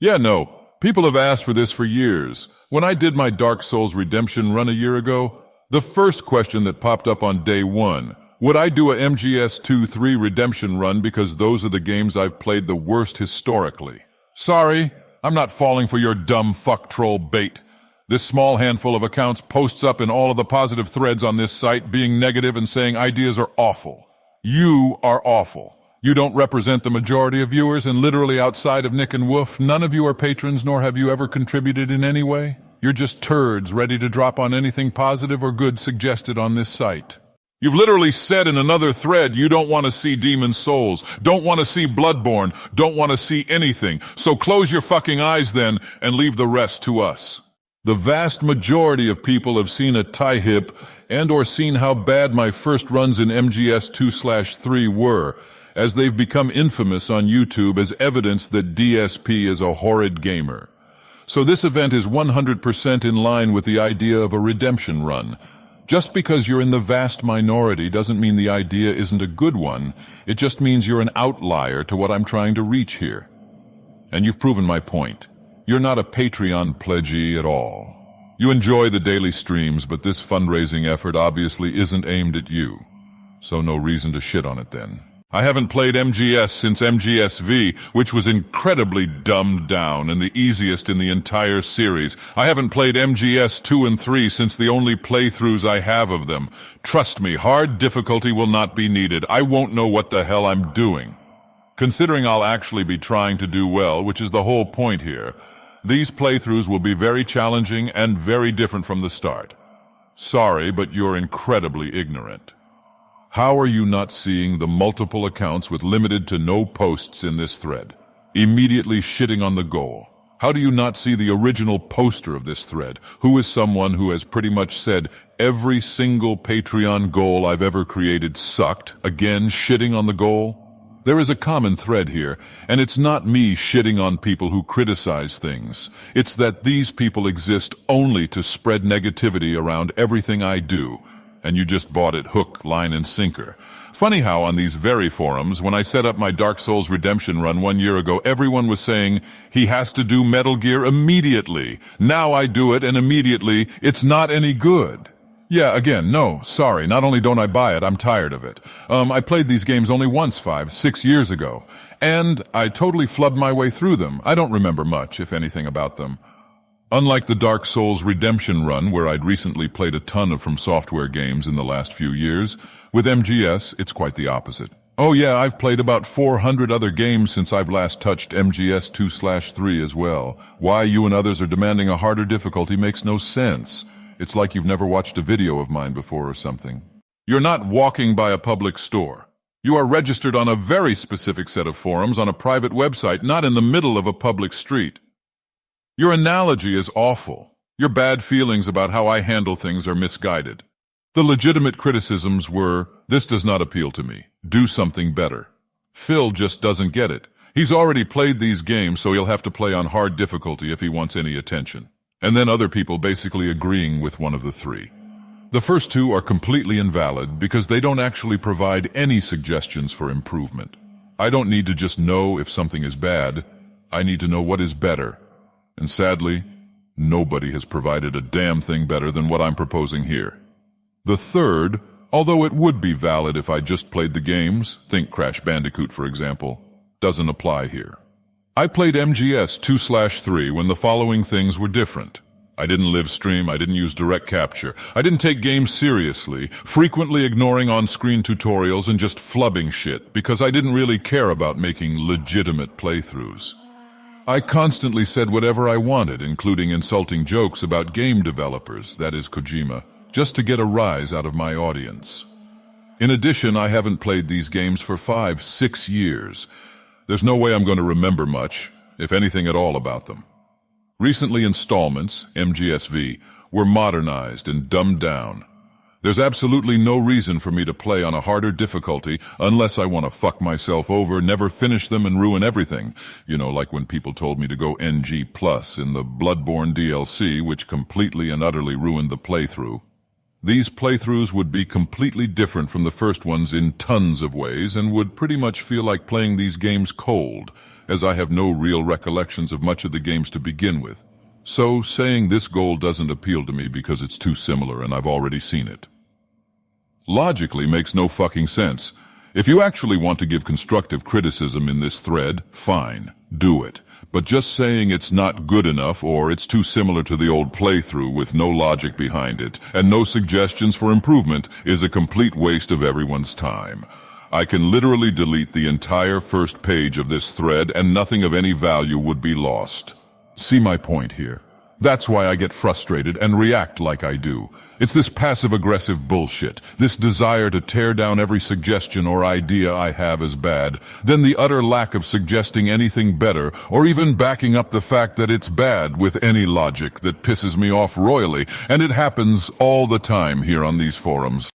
Yeah, no. People have asked for this for years. When I did my Dark Souls Redemption run a year ago, the first question that popped up on day one, would I do a MGS 2-3 Redemption run because those are the games I've played the worst historically? Sorry, I'm not falling for your dumb fuck troll bait. This small handful of accounts posts up in all of the positive threads on this site being negative and saying ideas are awful. You are awful. You don't represent the majority of viewers, and literally outside of Nick and Woof, none of you are patrons, nor have you ever contributed in any way. You're just turds ready to drop on anything positive or good suggested on this site. You've literally said in another thread you don't want to see Demon Souls, don't want to see Bloodborne, don't want to see anything. So close your fucking eyes then and leave the rest to us. The vast majority of people have seen a tie hip and or seen how bad my first runs in MGS 2/3 were, as they've become infamous on YouTube as evidence that DSP is a horrid gamer. So this event is 100% in line with the idea of a redemption run. Just because you're in the vast minority doesn't mean the idea isn't a good one. It just means you're an outlier to what I'm trying to reach here. And you've proven my point. You're not a Patreon pledgee at all. You enjoy the daily streams, but this fundraising effort obviously isn't aimed at you. So no reason to shit on it then. I haven't played MGS since MGSV, which was incredibly dumbed down and the easiest in the entire series. I haven't played MGS 2 and 3 since the only playthroughs I have of them. Trust me, hard difficulty will not be needed. I won't know what the hell I'm doing. Considering I'll actually be trying to do well, which is the whole point here, these playthroughs will be very challenging and very different from the start. Sorry, but you're incredibly ignorant. How are you not seeing the multiple accounts with limited to no posts in this thread, immediately shitting on the goal? How do you not see the original poster of this thread, who is someone who has pretty much said every single Patreon goal I've ever created sucked, again shitting on the goal? There is a common thread here, and it's not me shitting on people who criticize things. It's that these people exist only to spread negativity around everything I do, and you just bought it hook, line, and sinker. Funny how on these very forums, when I set up my Dark Souls Redemption run 1 year ago, everyone was saying, he has to do Metal Gear immediately. Now I do it, and immediately, it's not any good. Yeah, again, no, sorry, not only don't I buy it, I'm tired of it. I played these games only once 5-6 years ago, and I totally flubbed my way through them. I don't remember much, if anything, about them. Unlike the Dark Souls Redemption run, where I'd recently played a ton of From Software games in the last few years, with MGS, it's quite the opposite. Oh yeah, I've played about 400 other games since I've last touched MGS 2/3 as well. Why you and others are demanding a harder difficulty makes no sense. It's like you've never watched a video of mine before or something. You're not walking by a public store. You are registered on a very specific set of forums on a private website, not in the middle of a public street. Your analogy is awful. Your bad feelings about how I handle things are misguided. The legitimate criticisms were, this does not appeal to me. Do something better. Phil just doesn't get it. He's already played these games, so he'll have to play on hard difficulty if he wants any attention. And then other people basically agreeing with one of the three. The first two are completely invalid because they don't actually provide any suggestions for improvement. I don't need to just know if something is bad. I need to know what is better. And sadly, nobody has provided a damn thing better than what I'm proposing here. The third, although it would be valid if I just played the games, think Crash Bandicoot for example, doesn't apply here. I played MGS 2/3 when the following things were different. I didn't live stream, I didn't use direct capture, I didn't take games seriously, frequently ignoring on-screen tutorials and just flubbing shit because I didn't really care about making legitimate playthroughs. I constantly said whatever I wanted, including insulting jokes about game developers, that is Kojima, just to get a rise out of my audience. In addition, I haven't played these games for 5-6 years. There's no way I'm going to remember much, if anything at all, about them. Recently installments, MGSV, were modernized and dumbed down. There's absolutely no reason for me to play on a harder difficulty unless I want to fuck myself over, never finish them, and ruin everything. You know, like when people told me to go NG+ in the Bloodborne DLC, which completely and utterly ruined the playthrough. These playthroughs would be completely different from the first ones in tons of ways and would pretty much feel like playing these games cold, as I have no real recollections of much of the games to begin with. So saying this goal doesn't appeal to me because it's too similar and I've already seen it. Logically makes no fucking sense. If you actually want to give constructive criticism in this thread, fine, do it. But just saying it's not good enough or it's too similar to the old playthrough with no logic behind it and no suggestions for improvement is a complete waste of everyone's time. I can literally delete the entire first page of this thread and nothing of any value would be lost. See my point here? That's why I get frustrated and react like I do. It's this passive-aggressive bullshit, this desire to tear down every suggestion or idea I have as bad, then the utter lack of suggesting anything better or even backing up the fact that it's bad with any logic that pisses me off royally, and it happens all the time here on these forums.